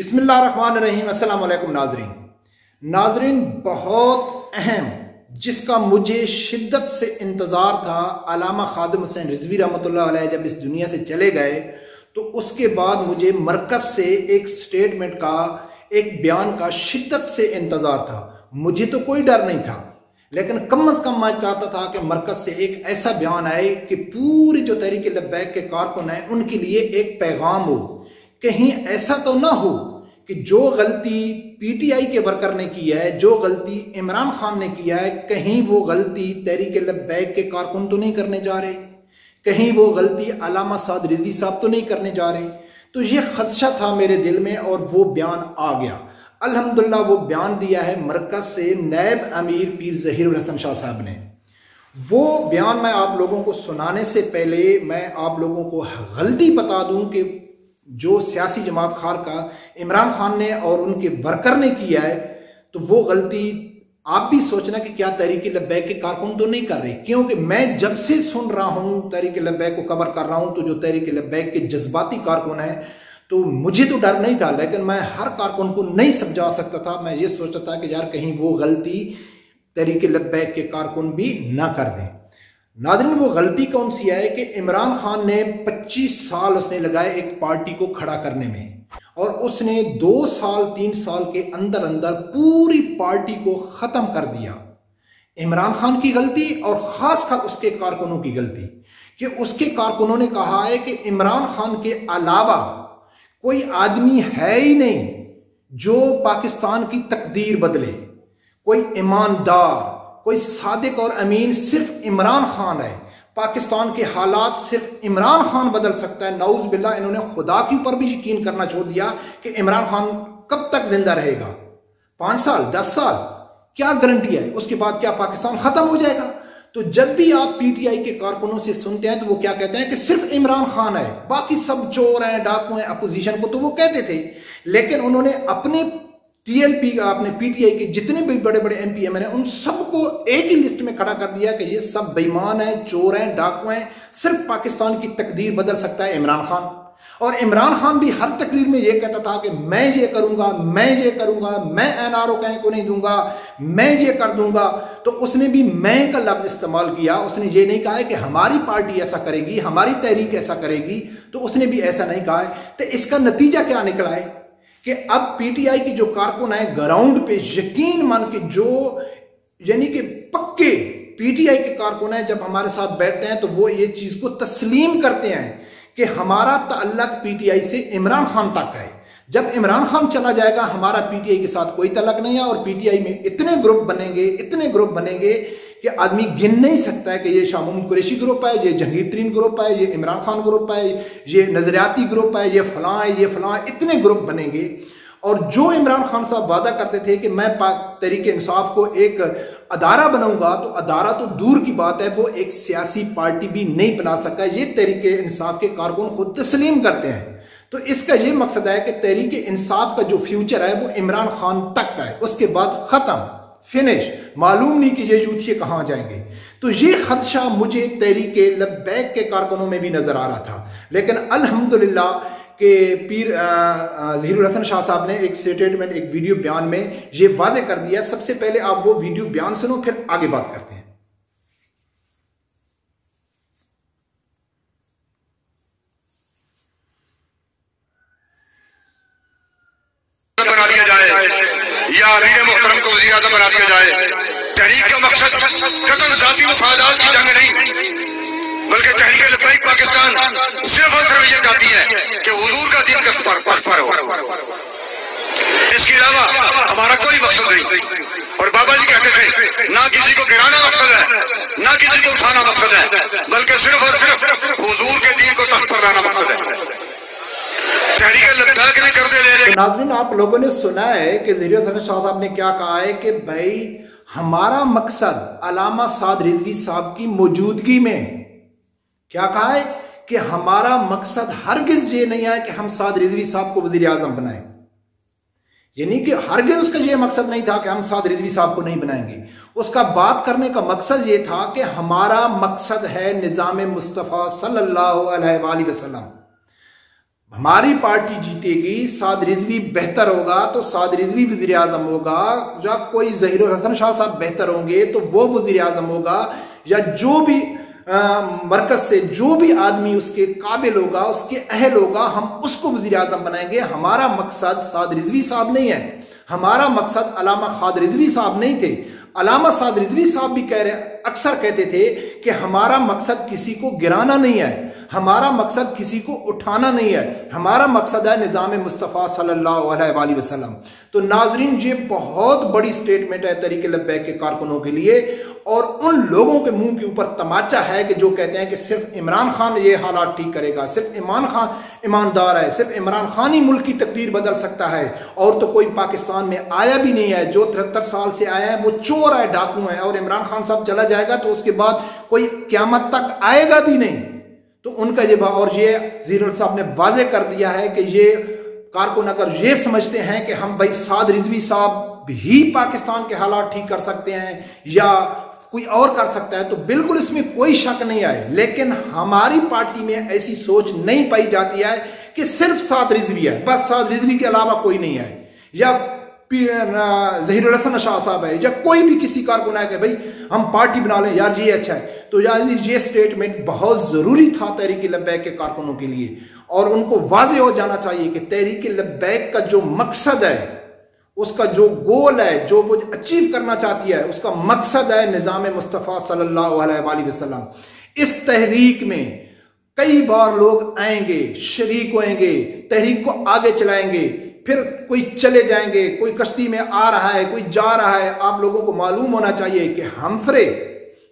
बिस्मिल्लाहिर्रहमानिर्रहीम। अस्सलाम वालेकुम नाजरीन, बहुत अहम जिसका मुझे शिद्दत से इंतज़ार था। अल्लामा खादिम हुसैन रिजवी रहमतुल्लाह अलैह जब इस दुनिया से चले गए तो उसके बाद मुझे मरकज़ से एक स्टेटमेंट का, एक बयान का शिद्दत से इंतज़ार था। मुझे तो कोई डर नहीं था, लेकिन कम अज़ कम मैं चाहता था कि मरकज़ से एक ऐसा बयान आए कि पूरी जो तहरीक लब्बैक के कारकुन हैं उनके लिए एक पैगाम हो। कहीं ऐसा तो ना हो कि जो गलती पीटीआई के वर्कर ने की है, जो गलती इमरान खान ने किया है, कहीं वो गलती तहरीक लब्बैक के कारकुन तो नहीं करने जा रहे, कहीं वो गलती अल्लामा साद रिजवी साहब तो नहीं करने जा रहे। तो ये खदशा था मेरे दिल में और वो बयान आ गया। अल्हम्दुलिल्लाह वो बयान दिया है मरकज़ से नायब अमीर पीर ज़हीरुल हसन शाह साहब ने। वो बयान मैं आप लोगों को सुनाने से पहले मैं आप लोगों को गलती बता दूं कि जो सियासी जमात खार का इमरान खान ने और उनके वर्कर ने किया है, तो वो गलती आप भी सोचना कि क्या तहरीक लब्बैक के कारकुन तो नहीं कर रहे। क्योंकि मैं जब से सुन रहा हूं, तहरीक लब्बैक को कवर कर रहा हूं, तो जो तहरीक लब्बैक के जज्बाती कारकुन है, तो मुझे तो डर नहीं था, लेकिन मैं हर कारकुन को नहीं समझा सकता था। मैं ये सोचता था कि यार कहीं वो गलती तहरीक लब्बैक के कारकुन भी ना कर दें। नाज़रीन, वो गलती कौन सी है कि इमरान खान ने 25 साल उसने लगाए एक पार्टी को खड़ा करने में, और उसने 2 साल 3 साल के अंदर अंदर पूरी पार्टी को खत्म कर दिया। इमरान खान की गलती और खासकर उसके कारकुनों की गलती कि उसके कारकुनों ने कहा है कि इमरान खान के अलावा कोई आदमी है ही नहीं जो पाकिस्तान की तकदीर बदले, कोई ईमानदार, कोई सादिक और अमीन सिर्फ इमरान खान है। पाकिस्तान के हालात सिर्फ इमरान खान बदल सकता है। नाउज़ बिल्लाह, इन्होंने खुदा के ऊपर भी यकीन करना छोड़ दिया कि इमरान खान कब तक जिंदा रहेगा, 5 साल 10 साल, क्या गारंटी है उसके बाद क्या पाकिस्तान खत्म हो जाएगा। तो जब भी आप पीटीआई के कारकुनों से सुनते हैं तो वो क्या कहते हैं कि सिर्फ इमरान खान है, बाकी सब चोर हैं, डाकू हैं। अपोजिशन को तो वो कहते थे, लेकिन उन्होंने अपने टीएलपी का, अपने पीटीआई के जितने भी बड़े बड़े एमपीएम हैं उन सबको एक ही लिस्ट में खड़ा कर दिया कि ये सब बेईमान हैं, चोर हैं, डाकू हैं। सिर्फ पाकिस्तान की तकदीर बदल सकता है इमरान खान। और इमरान खान भी हर तकरीर में ये कहता था कि मैं ये करूंगा, मैं ये करूंगा, मैं एनआरओ कहीं को नहीं दूंगा, मैं ये कर दूंगा। तो उसने भी मैं का लफ्ज इस्तेमाल किया। उसने ये नहीं कहा है कि हमारी पार्टी ऐसा करेगी, हमारी तहरीक ऐसा करेगी, तो उसने भी ऐसा नहीं कहा है। तो इसका नतीजा क्या निकला है कि अब पीटीआई के जो कारकुन है ग्राउंड पे यकीन मान के, जो यानी कि पक्के पीटीआई के कारकुन है, जब हमारे साथ बैठते हैं तो वो ये चीज को तस्लीम करते हैं कि हमारा ताल्लुक पीटीआई से इमरान खान तक है। जब इमरान खान चला जाएगा हमारा पीटीआई के साथ कोई ताल्लुक नहीं है। और पीटीआई में इतने ग्रुप बनेंगे, इतने ग्रुप बनेंगे कि आदमी गिन नहीं सकता है कि ये शामूम कुरैशी ग्रुप है, ये जहांगीर तरीन ग्रुप है, ये इमरान खान ग्रुप है, ये नजरियाती ग्रुप है, ये फलां है, ये फलां है। इतने ग्रुप बनेंगे। और जो इमरान खान साहब वादा करते थे कि मैं तहरीक इंसाफ को एक अदारा बनाऊंगा, तो अदारा तो दूर की बात है, वो एक सियासी पार्टी भी नहीं बना सका। ये तहरीक इंसाफ के कारकुन खुद तस्लीम करते हैं। तो इसका ये मकसद है कि तहरीक इंसाफ का जो फ्यूचर है वो इमरान खान तक का है, उसके बाद खत्म, फिनिश। मालूम नहीं कि ये यूथिये कहां जाएंगे। तो ये खदशा मुझे तहरीक लब्बैक के कारकुनों में भी नजर आ रहा था। लेकिन अल्हम्दुलिल्लाह के पीर ज़हीरुल हसन शाह साहब ने एक स्टेटमेंट, एक वीडियो बयान में ये वाजे कर दिया। सबसे पहले आप वो वीडियो बयान सुनो, फिर आगे बात करते हैं। बना दिया जाए या अमीर मोहतरम को वज़ीर आज़म बना दिया जाए। तहरीक का मकसद कतल जाती मुफादात की जंग नहीं, बल्कि तहरीक लब्बैक पाकिस्तान सिर्फ और सिर्फ ये चाहती है कि हुजूर का दीन पख्तर हो। इसके अलावा हमारा कोई मकसद नहीं। और बाबा जी कहते थे ना किसी को गिराना मकसद है, ना किसी को उठाना मकसद है, बल्कि सिर्फ और सिर्फ हुजूर के दीन को तख्त पर लाना मकसद है। तो नाज़रीन, आप लोगों ने सुना है कि ज़हीरुल हसन शाह साहब ने क्या कहा है कि भाई हमारा मकसद अल्लामा साद रिजवी साहब की मौजूदगी में, क्या कहा है कि हमारा मकसद हरगिज ये नहीं है कि हम साद रिजवी साहब को वज़ीर आज़म बनाएं। यानी कि हरगिज उसका ये मकसद नहीं था कि हम साद रिजवी साहब को नहीं बनाएंगे। उसका बात करने का मकसद ये था कि हमारा मकसद है निज़ाम मुस्तफ़ा सल्लल्लाहु अलैहि वसल्लम। हमारी पार्टी जीतेगी, साद रिजवी बेहतर होगा तो साद रिजवी वज़ीर आज़म होगा, या कोई ज़हीरुल हसन शाह साहब बेहतर होंगे तो वो वज़ीर आज़म होगा, या जो भी मरकज से जो भी आदमी उसके काबिल होगा, उसके अहल होगा, हम उसको वज़ीर आज़म बनाएंगे। हमारा मकसद साद रिजवी साहब नहीं है, हमारा मकसद अल्लामा खाद रिजवी साहब नहीं थे। अल्लामा साद रिजवी साहब भी अक्सर कहते थे कि हमारा मकसद किसी को गिराना नहीं है, हमारा मकसद किसी को उठाना नहीं है, हमारा मकसद है निज़ाम मुस्तफ़ा सल्लल्लाहु अलैहि वसल्लम। तो नाजरीन, ये बहुत बड़ी स्टेटमेंट है तहरीक लब्बैक के कारकुनों के लिए, और उन लोगों के मुंह के ऊपर तमाचा है कि जो कहते हैं कि सिर्फ इमरान खान ये हालात ठीक करेगा, सिर्फ इमरान खान ईमानदार है, सिर्फ इमरान खान ही मुल्क की तकदीर बदल सकता है, और तो कोई पाकिस्तान में आया भी नहीं है। जो 73 साल से आया है वो चोर है, डाकू है, और इमरान खान साहब चला जाएगा तो उसके बाद कोई क़यामत तक आएगा भी नहीं। तो उनका ये और ये ज़ीरो साहब ने वाजे कर दिया है कि ये कारकुन अगर ये समझते हैं कि हम भाई साद रिजवी साहब ही पाकिस्तान के हालात ठीक कर सकते हैं या कोई और कर सकता है, तो बिल्कुल इसमें कोई शक नहीं आए। लेकिन हमारी पार्टी में ऐसी सोच नहीं पाई जाती है कि सिर्फ साद रिजवी है, बस साद रिजवी के अलावा कोई नहीं है, या ज़हीरुल हसन शाह साहब है, या कोई भी किसी कारकुन है कि भाई हम पार्टी बना लें यार ये अच्छा है। तो यार ये स्टेटमेंट बहुत ज़रूरी था तहरीक लब्बैक के कारकुनों के लिए, और उनको वाज़े हो जाना चाहिए कि तहरीक लब्बैक का जो मकसद है, उसका जो गोल है, जो वो अचीव करना चाहती है, उसका मकसद है निज़ाम मुस्तफ़ा सल्लल्लाहु अलैहि वसल्लम। इस तहरीक में कई बार लोग आएंगे, शरीक होंगे, तहरीक को आगे चलाएंगे, फिर कोई चले जाएंगे, कोई कश्ती में आ रहा है, कोई जा रहा है। आप लोगों को मालूम होना चाहिए कि हमफ्रे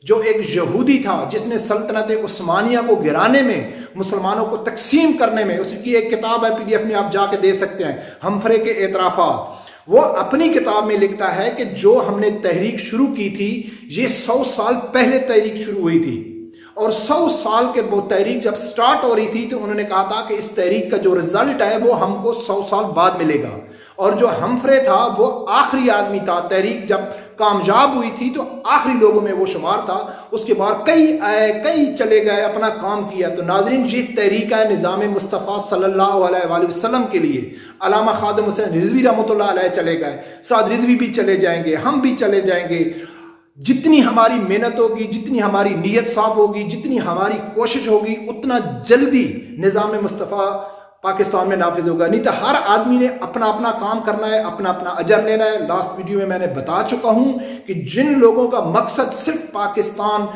जो एक यहूदी था जिसने सल्तनत उस्मानिया को गिराने में, मुसलमानों को तकसीम करने में, उसकी एक किताब है PDF में आप जाके दे सकते हैं, हमफ्रे के एतराफ़ात। वो अपनी किताब में लिखता है कि जो हमने तहरीक शुरू की थी ये 100 साल पहले तहरीक शुरू हुई थी, और 100 साल के वो तहरीक जब स्टार्ट हो रही थी तो उन्होंने कहा था कि इस तहरीक का जो रिजल्ट है वो हमको 100 साल बाद मिलेगा। और जो हमफ्रे था वो आखिरी आदमी था, तहरीक जब कामयाब हुई थी तो आखिरी लोगों में वो शुमार था। उसके बाद कई आए, कई चले गए, अपना काम किया। तो नाजरीन, ये तहरीक है निज़ाम मुस्तफ़ा सल्लल्लाहु अलैहि वसल्लम के लिए। अल्लामा खादिम हुसैन रिजवी रहमतुल्लाह अलैह चले गए, साद रिजवी भी चले जाएंगे, हम भी चले जाएंगे। जितनी हमारी मेहनत होगी, जितनी हमारी नीयत साफ होगी, जितनी हमारी कोशिश होगी, उतना जल्दी निज़ाम मुस्तफ़ा पाकिस्तान में नाफिज होगा। नहीं तो हर आदमी ने अपना अपना काम करना है, अपना अपना अजर लेना है। लास्ट वीडियो में मैंने बता चुका हूं कि जिन लोगों का मकसद सिर्फ पाकिस्तान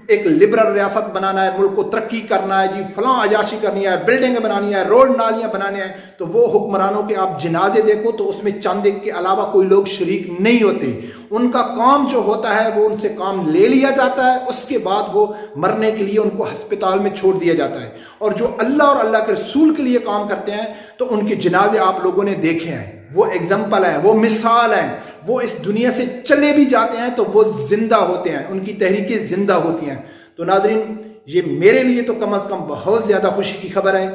एक लिबरल रियासत बनाना है, मुल्क को तरक्की करना है, जी फलां अयाशी करनी है, बिल्डिंगें बनानी है, रोड नालियां बनानी है, तो वो हुक्मरानों के आप जनाजे देखो तो उसमें चंद एक के अलावा कोई लोग शरीक नहीं होते। उनका काम जो होता है वो उनसे काम ले लिया जाता है, उसके बाद वो मरने के लिए उनको अस्पताल में छोड़ दिया जाता है। और जो अल्लाह और अल्लाह के रसूल के लिए काम करते हैं तो उनके जनाजे आप लोगों ने देखे हैं, वो एग्जाम्पल हैं, वो मिसाल हैं। वो इस दुनिया से चले भी जाते हैं तो वो जिंदा होते हैं, उनकी तहरीकें जिंदा होती हैं। तो नाजरीन, ये मेरे लिए तो कम से कम बहुत ज़्यादा खुशी की खबर है,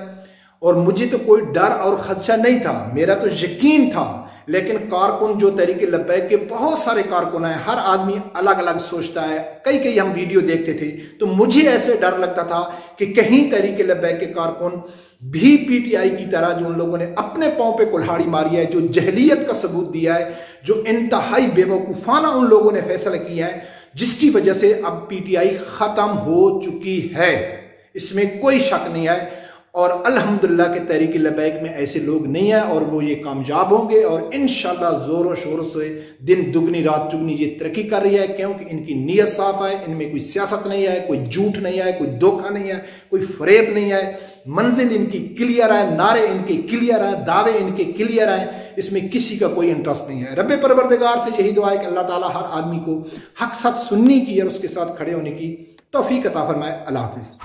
और मुझे तो कोई डर और खदशा नहीं था, मेरा तो यकीन था। लेकिन कारकुन जो तहरीक लब्बैक के बहुत सारे कारकुन हैं, हर आदमी अलग अलग सोचता है। कई हम वीडियो देखते थे तो मुझे ऐसे डर लगता था कि कहीं तहरीक लब्बैक के कारकुन भी PTI की तरह, जो उन लोगों ने अपने पांव पे कुल्हाड़ी मारी है, जो जहलियत का सबूत दिया है, जो इंतहाई बेवकूफ़ाना उन लोगों ने फैसला किया है, जिसकी वजह से अब PTI ख़त्म हो चुकी है, इसमें कोई शक नहीं है। और अल्हम्दुलिल्लाह के तहरीक लब्बैक में ऐसे लोग नहीं हैं, और वो ये कामयाब होंगे, और इंशाल्लाह ज़ोरों शोरों से दिन दुगनी रात चुगनी ये तरक्की कर रही है, क्योंकि इनकी नीयत साफ है, इनमें कोई सियासत नहीं है, कोई झूठ नहीं है, कोई धोखा नहीं है, कोई फरेब नहीं है। मंजिल इनकी क्लियर है, नारे इनके क्लियर है, दावे इनके क्लियर हैं, इसमें किसी का कोई इंटरेस्ट नहीं है। रब्बे परवरदिगार से यही दुआ है कि अल्लाह ताला हर आदमी को हक सच सुनने की और उसके साथ खड़े होने की तौफीक अता फरमाए। अल्लाह हाफिज़।